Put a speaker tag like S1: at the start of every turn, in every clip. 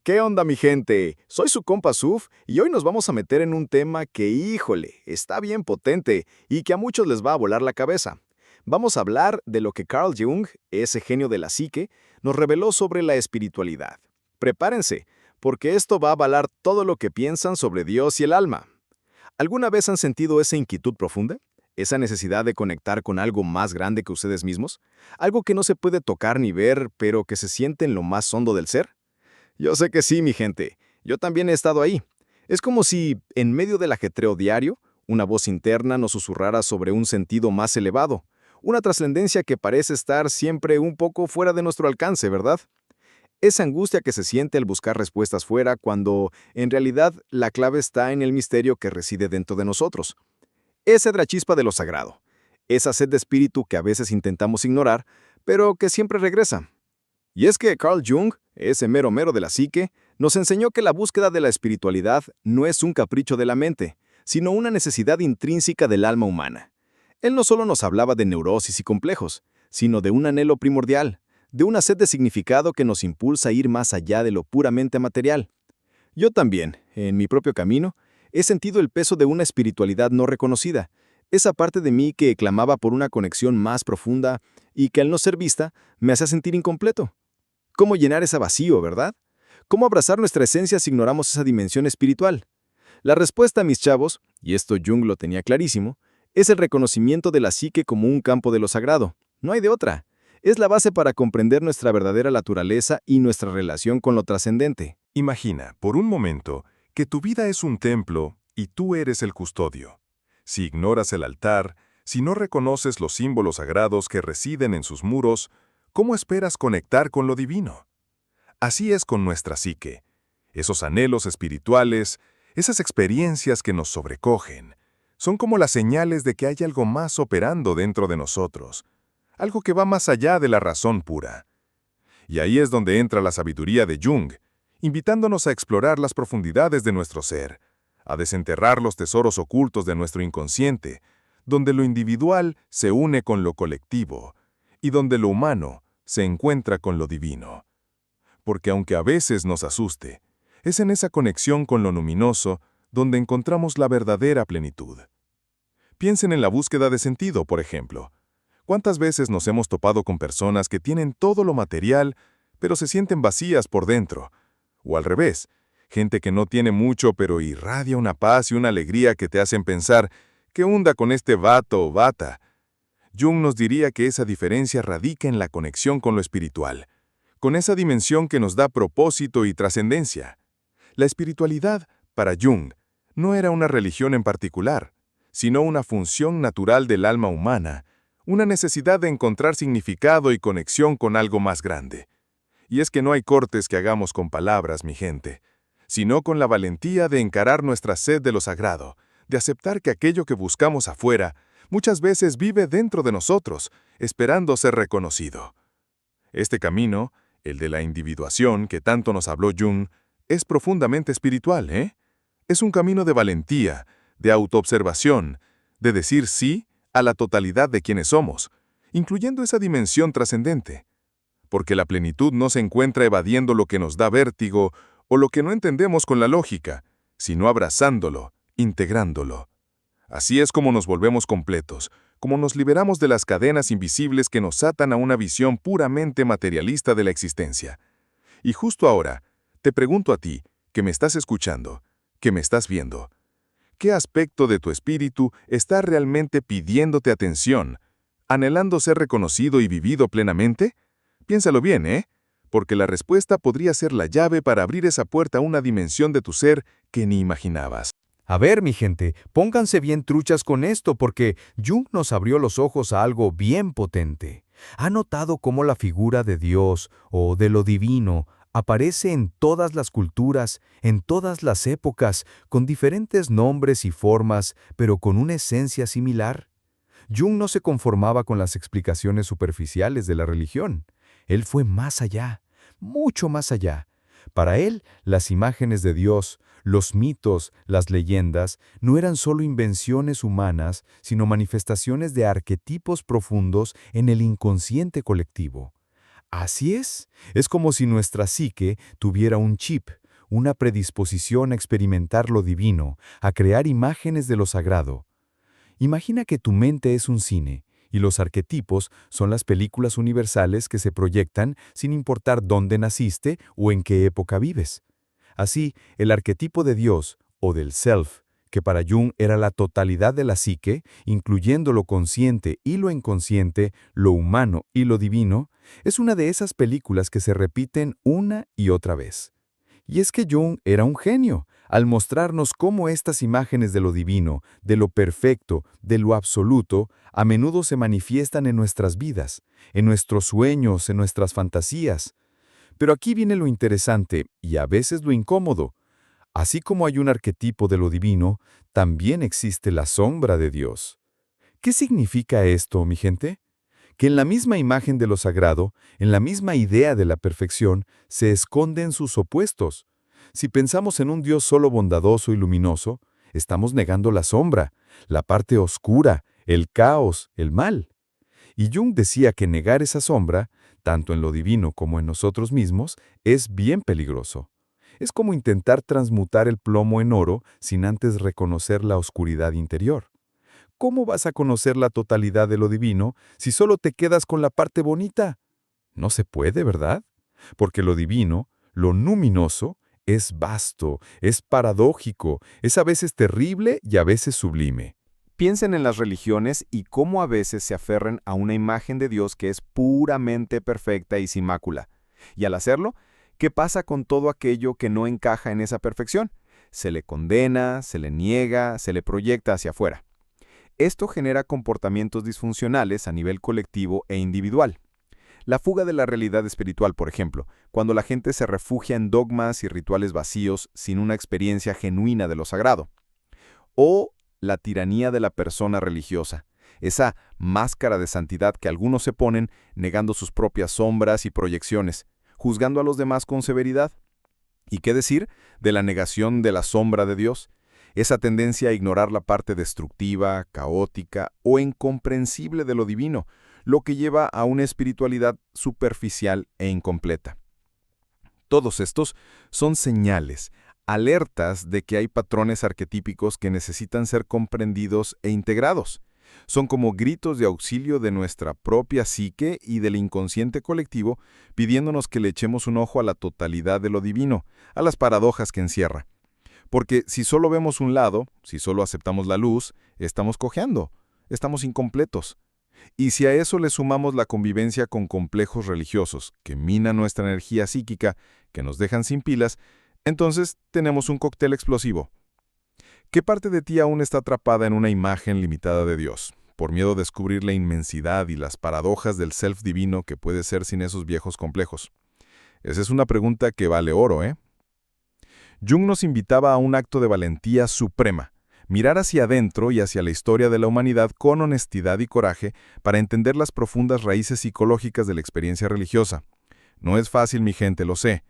S1: ¿Qué onda, mi gente? Soy su compa Suf y hoy nos vamos a meter en un tema que, híjole, está bien potente y que a muchos les va a volar la cabeza. Vamos a hablar de lo que Carl Jung, ese genio de la psique, nos reveló sobre la espiritualidad. Prepárense, porque esto va a avalar todo lo que piensan sobre Dios y el alma. ¿Alguna vez han sentido esa inquietud profunda? ¿Esa necesidad de conectar con algo más grande que ustedes mismos? ¿Algo que no se puede tocar ni ver, pero que se siente en lo más hondo del ser? Yo sé que sí, mi gente. Yo también he estado ahí. Es como si, en medio del ajetreo diario, una voz interna nos susurrara sobre un sentido más elevado, una trascendencia que parece estar siempre un poco fuera de nuestro alcance, ¿verdad? Esa angustia que se siente al buscar respuestas fuera cuando, en realidad, la clave está en el misterio que reside dentro de nosotros. Esa es la chispa de lo sagrado, esa sed de espíritu que a veces intentamos ignorar, pero que siempre regresa. Y es que Carl Jung, ese mero mero de la psique, nos enseñó que la búsqueda de la espiritualidad no es un capricho de la mente, sino una necesidad intrínseca del alma humana. Él no solo nos hablaba de neurosis y complejos, sino de un anhelo primordial, de una sed de significado que nos impulsa a ir más allá de lo puramente material. Yo también, en mi propio camino, he sentido el peso de una espiritualidad no reconocida, esa parte de mí que clamaba por una conexión más profunda y que al no ser vista me hacía sentir incompleto. ¿Cómo llenar ese vacío, verdad? ¿Cómo abrazar nuestra esencia si ignoramos esa dimensión espiritual? La respuesta, mis chavos, y esto Jung lo tenía clarísimo, es el reconocimiento de la psique como un campo de lo sagrado. No hay de otra. Es la base para comprender nuestra verdadera naturaleza y nuestra relación con lo trascendente.
S2: Imagina, por un momento, que tu vida es un templo y tú eres el custodio. Si ignoras el altar, si no reconoces los símbolos sagrados que residen en sus muros, ¿cómo esperas conectar con lo divino? Así es con nuestra psique. Esos anhelos espirituales, esas experiencias que nos sobrecogen, son como las señales de que hay algo más operando dentro de nosotros, algo que va más allá de la razón pura. Y ahí es donde entra la sabiduría de Jung, invitándonos a explorar las profundidades de nuestro ser, a desenterrar los tesoros ocultos de nuestro inconsciente, donde lo individual se une con lo colectivo y donde lo humano se encuentra con lo divino. Porque aunque a veces nos asuste, es en esa conexión con lo luminoso donde encontramos la verdadera plenitud. Piensen en la búsqueda de sentido, por ejemplo. ¿Cuántas veces nos hemos topado con personas que tienen todo lo material, pero se sienten vacías por dentro? O al revés, gente que no tiene mucho, pero irradia una paz y una alegría que te hacen pensar, ¿qué onda con este vato o bata? Jung nos diría que esa diferencia radica en la conexión con lo espiritual, con esa dimensión que nos da propósito y trascendencia. La espiritualidad, para Jung, no era una religión en particular, sino una función natural del alma humana, una necesidad de encontrar significado y conexión con algo más grande. Y es que no hay cortes que hagamos con palabras, mi gente, sino con la valentía de encarar nuestra sed de lo sagrado, de aceptar que aquello que buscamos afuera muchas veces vive dentro de nosotros, esperando ser reconocido. Este camino, el de la individuación que tanto nos habló Jung, es profundamente espiritual, ¿eh? Es un camino de valentía, de autoobservación, de decir sí a la totalidad de quienes somos, incluyendo esa dimensión trascendente. Porque la plenitud no se encuentra evadiendo lo que nos da vértigo o lo que no entendemos con la lógica, sino abrazándolo, integrándolo. Así es como nos volvemos completos, como nos liberamos de las cadenas invisibles que nos atan a una visión puramente materialista de la existencia. Y justo ahora, te pregunto a ti, que me estás escuchando, que me estás viendo, ¿qué aspecto de tu espíritu está realmente pidiéndote atención, anhelando ser reconocido y vivido plenamente? Piénsalo bien, ¿eh? Porque la respuesta podría ser la llave para abrir esa puerta a una dimensión de tu ser que ni imaginabas.
S3: A ver, mi gente, pónganse bien truchas con esto porque Jung nos abrió los ojos a algo bien potente. ¿Ha notado cómo la figura de Dios o de lo divino aparece en todas las culturas, en todas las épocas, con diferentes nombres y formas, pero con una esencia similar? Jung no se conformaba con las explicaciones superficiales de la religión. Él fue más allá, mucho más allá. Para él, las imágenes de Dios, los mitos, las leyendas, no eran solo invenciones humanas, sino manifestaciones de arquetipos profundos en el inconsciente colectivo. Así es como si nuestra psique tuviera un chip, una predisposición a experimentar lo divino, a crear imágenes de lo sagrado. Imagina que tu mente es un cine, y los arquetipos son las películas universales que se proyectan sin importar dónde naciste o en qué época vives. Así, el arquetipo de Dios, o del self, que para Jung era la totalidad de la psique, incluyendo lo consciente y lo inconsciente, lo humano y lo divino, es una de esas películas que se repiten una y otra vez. Y es que Jung era un genio, al mostrarnos cómo estas imágenes de lo divino, de lo perfecto, de lo absoluto, a menudo se manifiestan en nuestras vidas, en nuestros sueños, en nuestras fantasías. Pero aquí viene lo interesante y a veces lo incómodo. Así como hay un arquetipo de lo divino, también existe la sombra de Dios. ¿Qué significa esto, mi gente? Que en la misma imagen de lo sagrado, en la misma idea de la perfección, se esconden sus opuestos. Si pensamos en un Dios solo bondadoso y luminoso, estamos negando la sombra, la parte oscura, el caos, el mal. Y Jung decía que negar esa sombra, tanto en lo divino como en nosotros mismos, es bien peligroso. Es como intentar transmutar el plomo en oro sin antes reconocer la oscuridad interior. ¿Cómo vas a conocer la totalidad de lo divino si solo te quedas con la parte bonita? No se puede, ¿verdad? Porque lo divino, lo luminoso, es vasto, es paradójico, es a veces terrible y a veces sublime.
S1: Piensen en las religiones y cómo a veces se aferran a una imagen de Dios que es puramente perfecta y sin mácula. Y al hacerlo, ¿qué pasa con todo aquello que no encaja en esa perfección? Se le condena, se le niega, se le proyecta hacia afuera. Esto genera comportamientos disfuncionales a nivel colectivo e individual. La fuga de la realidad espiritual, por ejemplo, cuando la gente se refugia en dogmas y rituales vacíos sin una experiencia genuina de lo sagrado. O la tiranía de la persona religiosa, esa máscara de santidad que algunos se ponen negando sus propias sombras y proyecciones, juzgando a los demás con severidad. ¿Y qué decir de la negación de la sombra de Dios? Esa tendencia a ignorar la parte destructiva, caótica o incomprensible de lo divino, lo que lleva a una espiritualidad superficial e incompleta. Todos estos son señales, alertas de que hay patrones arquetípicos que necesitan ser comprendidos e integrados. Son como gritos de auxilio de nuestra propia psique y del inconsciente colectivo, pidiéndonos que le echemos un ojo a la totalidad de lo divino, a las paradojas que encierra. Porque si solo vemos un lado, si solo aceptamos la luz, estamos cojeando, estamos incompletos. Y si a eso le sumamos la convivencia con complejos religiosos, que minan nuestra energía psíquica, que nos dejan sin pilas, entonces tenemos un cóctel explosivo. ¿Qué parte de ti aún está atrapada en una imagen limitada de Dios, por miedo a descubrir la inmensidad y las paradojas del self divino que puede ser sin esos viejos complejos? Esa es una pregunta que vale oro, ¿eh? Jung nos invitaba a un acto de valentía suprema, mirar hacia adentro y hacia la historia de la humanidad con honestidad y coraje para entender las profundas raíces psicológicas de la experiencia religiosa. No es fácil, mi gente, lo sé,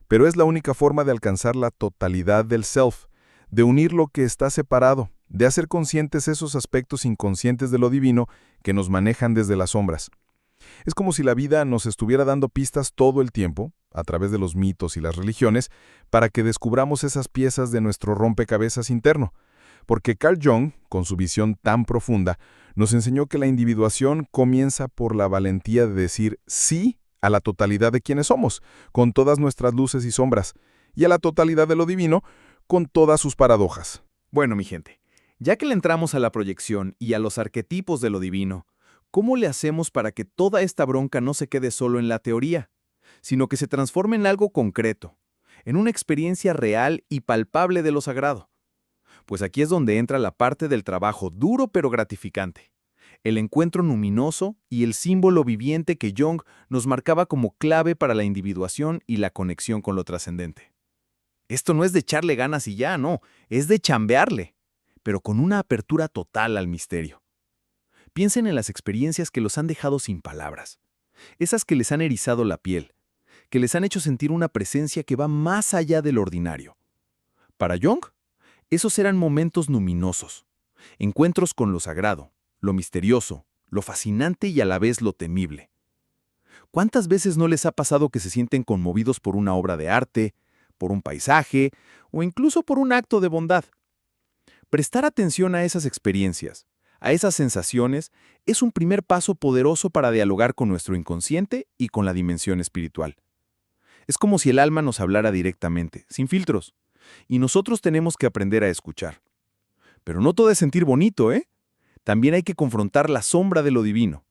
S1: pero es la única forma de alcanzar la totalidad del self, de unir lo que está separado, de hacer conscientes esos aspectos inconscientes de lo divino que nos manejan desde las sombras. Es como si la vida nos estuviera dando pistas todo el tiempo, a través de los mitos y las religiones, para que descubramos esas piezas de nuestro rompecabezas interno. Porque Carl Jung, con su visión tan profunda, nos enseñó que la individuación comienza por la valentía de decir sí a la totalidad de quienes somos, con todas nuestras luces y sombras, y a la totalidad de lo divino, con todas sus paradojas.
S4: Bueno, mi gente, ya que le entramos a la proyección y a los arquetipos de lo divino, ¿cómo le hacemos para que toda esta bronca no se quede solo en la teoría, sino que se transforme en algo concreto, en una experiencia real y palpable de lo sagrado? Pues aquí es donde entra la parte del trabajo duro pero gratificante, el encuentro luminoso y el símbolo viviente que Jung nos marcaba como clave para la individuación y la conexión con lo trascendente. Esto no es de echarle ganas y ya, no, es de chambearle, pero con una apertura total al misterio. Piensen en las experiencias que los han dejado sin palabras, esas que les han erizado la piel, que les han hecho sentir una presencia que va más allá del ordinario. Para Jung, esos eran momentos luminosos, encuentros con lo sagrado, lo misterioso, lo fascinante y a la vez lo temible. ¿Cuántas veces no les ha pasado que se sienten conmovidos por una obra de arte, por un paisaje o incluso por un acto de bondad? Prestar atención a esas experiencias, a esas sensaciones, es un primer paso poderoso para dialogar con nuestro inconsciente y con la dimensión espiritual. Es como si el alma nos hablara directamente, sin filtros, y nosotros tenemos que aprender a escuchar. Pero no todo es sentir bonito, ¿eh? También hay que confrontar la sombra de lo divino,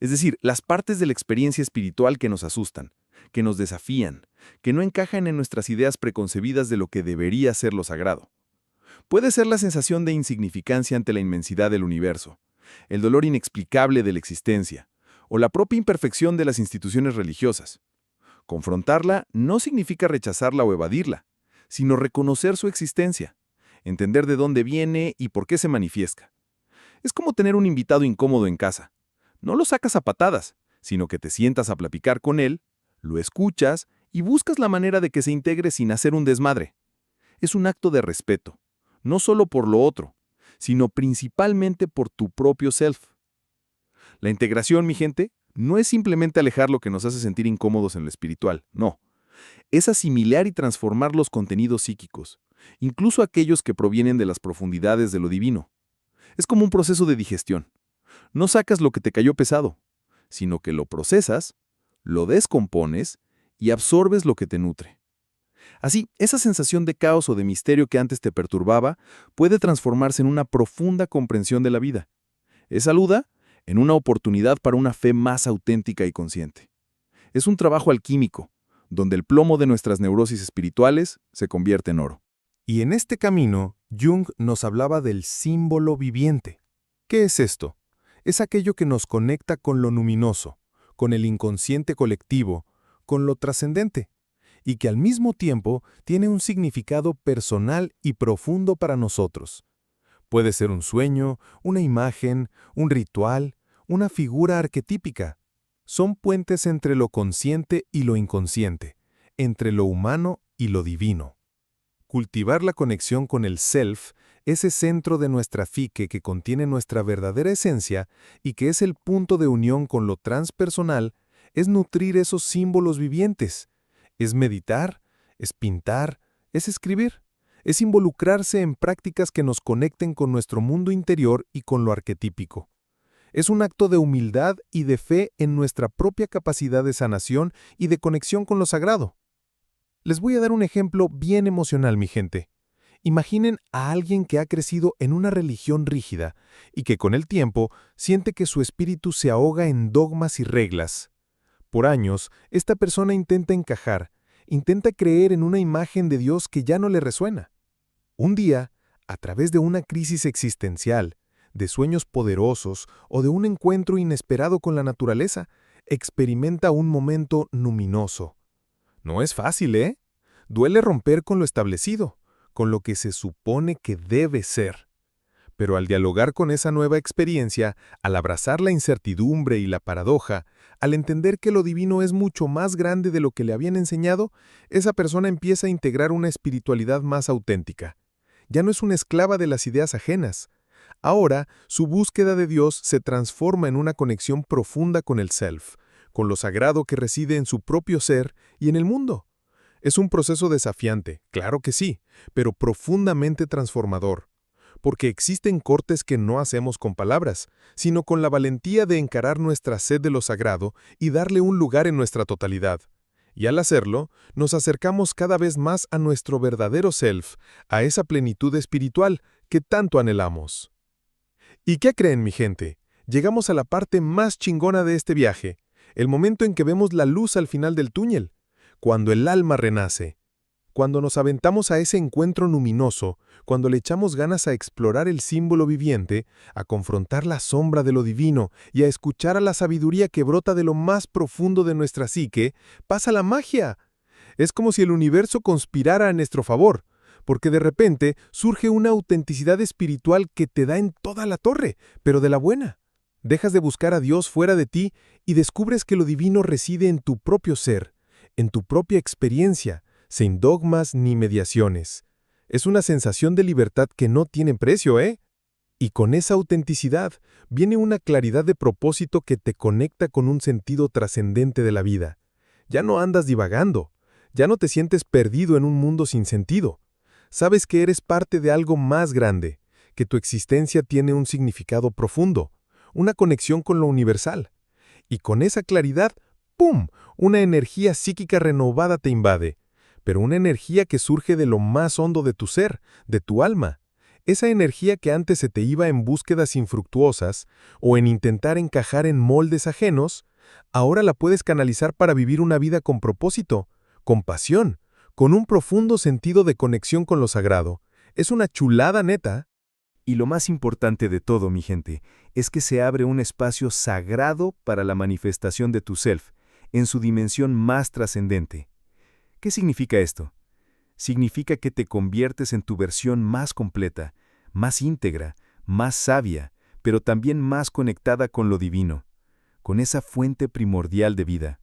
S4: es decir, las partes de la experiencia espiritual que nos asustan, que nos desafían, que no encajan en nuestras ideas preconcebidas de lo que debería ser lo sagrado. Puede ser la sensación de insignificancia ante la inmensidad del universo, el dolor inexplicable de la existencia, o la propia imperfección de las instituciones religiosas. Confrontarla no significa rechazarla o evadirla, sino reconocer su existencia, entender de dónde viene y por qué se manifiesta. Es como tener un invitado incómodo en casa. No lo sacas a patadas, sino que te sientas a platicar con él, lo escuchas y buscas la manera de que se integre sin hacer un desmadre. Es un acto de respeto, no solo por lo otro, sino principalmente por tu propio self. La integración, mi gente, no es simplemente alejar lo que nos hace sentir incómodos en lo espiritual, no. Es asimilar y transformar los contenidos psíquicos, incluso aquellos que provienen de las profundidades de lo divino. Es como un proceso de digestión. No sacas lo que te cayó pesado, sino que lo procesas, lo descompones y absorbes lo que te nutre. Así, esa sensación de caos o de misterio que antes te perturbaba puede transformarse en una profunda comprensión de la vida. Es saluda en una oportunidad para una fe más auténtica y consciente. Es un trabajo alquímico, donde el plomo de nuestras neurosis espirituales se convierte en oro.
S2: Y en este camino, Jung nos hablaba del símbolo viviente. ¿Qué es esto? Es aquello que nos conecta con lo luminoso, con el inconsciente colectivo, con lo trascendente, y que al mismo tiempo tiene un significado personal y profundo para nosotros. Puede ser un sueño, una imagen, un ritual, una figura arquetípica. Son puentes entre lo consciente y lo inconsciente, entre lo humano y lo divino. Cultivar la conexión con el self, ese centro de nuestra psique que contiene nuestra verdadera esencia y que es el punto de unión con lo transpersonal, es nutrir esos símbolos vivientes. Es meditar, es pintar, es escribir, es involucrarse en prácticas que nos conecten con nuestro mundo interior y con lo arquetípico. Es un acto de humildad y de fe en nuestra propia capacidad de sanación y de conexión con lo sagrado. Les voy a dar un ejemplo bien emocional, mi gente. Imaginen a alguien que ha crecido en una religión rígida y que con el tiempo siente que su espíritu se ahoga en dogmas y reglas. Por años, esta persona intenta encajar, intenta creer en una imagen de Dios que ya no le resuena. Un día, a través de una crisis existencial, de sueños poderosos o de un encuentro inesperado con la naturaleza, experimenta un momento luminoso. No es fácil, ¿eh? Duele romper con lo establecido, con lo que se supone que debe ser. Pero al dialogar con esa nueva experiencia, al abrazar la incertidumbre y la paradoja, al entender que lo divino es mucho más grande de lo que le habían enseñado, esa persona empieza a integrar una espiritualidad más auténtica. Ya no es una esclava de las ideas ajenas. Ahora, su búsqueda de Dios se transforma en una conexión profunda con el self, con lo sagrado que reside en su propio ser y en el mundo. Es un proceso desafiante, claro que sí, pero profundamente transformador. Porque existen cortes que no hacemos con palabras, sino con la valentía de encarar nuestra sed de lo sagrado y darle un lugar en nuestra totalidad. Y al hacerlo, nos acercamos cada vez más a nuestro verdadero self, a esa plenitud espiritual que tanto anhelamos. ¿Y qué creen, mi gente? Llegamos a la parte más chingona de este viaje, el momento en que vemos la luz al final del túnel, cuando el alma renace. Cuando nos aventamos a ese encuentro luminoso, cuando le echamos ganas a explorar el símbolo viviente, a confrontar la sombra de lo divino y a escuchar a la sabiduría que brota de lo más profundo de nuestra psique, pasa la magia. Es como si el universo conspirara a nuestro favor, porque de repente surge una autenticidad espiritual que te da en toda la torre, pero de la buena. Dejas de buscar a Dios fuera de ti y descubres que lo divino reside en tu propio ser, en tu propia experiencia, sin dogmas ni mediaciones. Es una sensación de libertad que no tiene precio, ¿eh?
S5: Y con esa autenticidad viene una claridad de propósito que te conecta con un sentido trascendente de la vida. Ya no andas divagando, ya no te sientes perdido en un mundo sin sentido. Sabes que eres parte de algo más grande, que tu existencia tiene un significado profundo, una conexión con lo universal. Y con esa claridad, ¡pum!, una energía psíquica renovada te invade, pero una energía que surge de lo más hondo de tu ser, de tu alma. Esa energía que antes se te iba en búsquedas infructuosas o en intentar encajar en moldes ajenos, ahora la puedes canalizar para vivir una vida con propósito, con pasión, con un profundo sentido de conexión con lo sagrado. Es una chulada neta.
S3: Y lo más importante de todo, mi gente, es que se abre un espacio sagrado para la manifestación de tu self, en su dimensión más trascendente. ¿Qué significa esto? Significa que te conviertes en tu versión más completa, más íntegra, más sabia, pero también más conectada con lo divino, con esa fuente primordial de vida.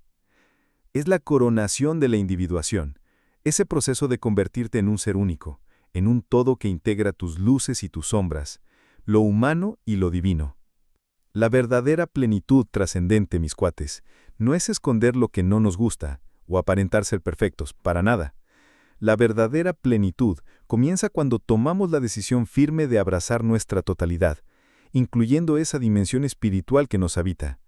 S3: Es la coronación de la individuación, ese proceso de convertirte en un ser único, en un todo que integra tus luces y tus sombras, lo humano y lo divino. La verdadera plenitud trascendente, mis cuates, no es esconder lo que no nos gusta o aparentar ser perfectos, para nada. La verdadera plenitud comienza cuando tomamos la decisión firme de abrazar nuestra totalidad, incluyendo esa dimensión espiritual que nos habita,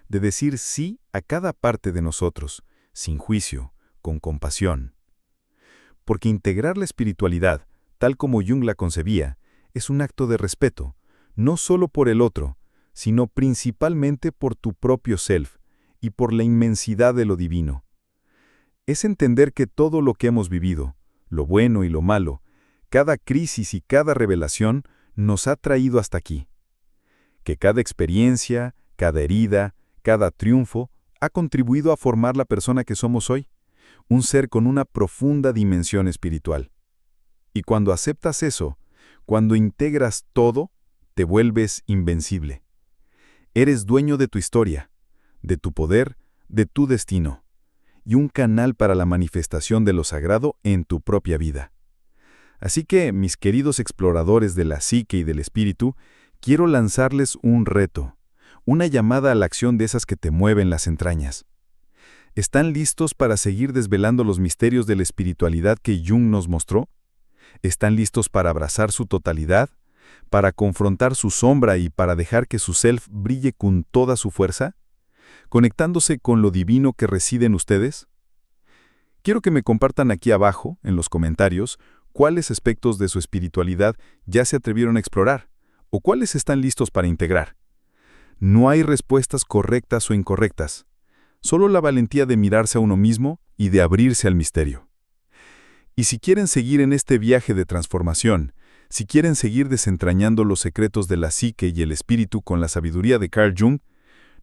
S3: de decir sí a cada parte de nosotros, sin juicio, con compasión. Porque integrar la espiritualidad, tal como Jung la concebía, es un acto de respeto, no solo por el otro, sino principalmente por tu propio self y por la inmensidad de lo divino. Es entender que todo lo que hemos vivido, lo bueno y lo malo, cada crisis y cada revelación, nos ha traído hasta aquí. Que cada experiencia, cada herida, cada triunfo, ha contribuido a formar la persona que somos hoy, un ser con una profunda dimensión espiritual. Y cuando aceptas eso, cuando integras todo, te vuelves invencible. Eres dueño de tu historia, de tu poder, de tu destino, y un canal para la manifestación de lo sagrado en tu propia vida. Así que, mis queridos exploradores de la psique y del espíritu, quiero lanzarles un reto, una llamada a la acción de esas que te mueven las entrañas. ¿Están listos para seguir desvelando los misterios de la espiritualidad que Jung nos mostró? ¿Están listos para abrazar su totalidad, para confrontar su sombra y para dejar que su self brille con toda su fuerza, conectándose con lo divino que reside en ustedes? Quiero que me compartan aquí abajo, en los comentarios, cuáles aspectos de su espiritualidad ya se atrevieron a explorar, o cuáles están listos para integrar. No hay respuestas correctas o incorrectas, solo la valentía de mirarse a uno mismo y de abrirse al misterio. Y si quieren seguir en este viaje de transformación, si quieren seguir desentrañando los secretos de la psique y el espíritu con la sabiduría de Carl Jung,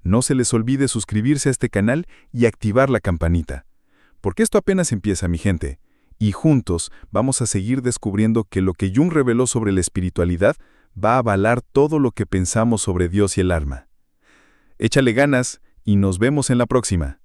S3: no se les olvide suscribirse a este canal y activar la campanita. Porque esto apenas empieza, mi gente, y juntos vamos a seguir descubriendo que lo que Jung reveló sobre la espiritualidad va a avalar todo lo que pensamos sobre Dios y el alma. Échale ganas y nos vemos en la próxima.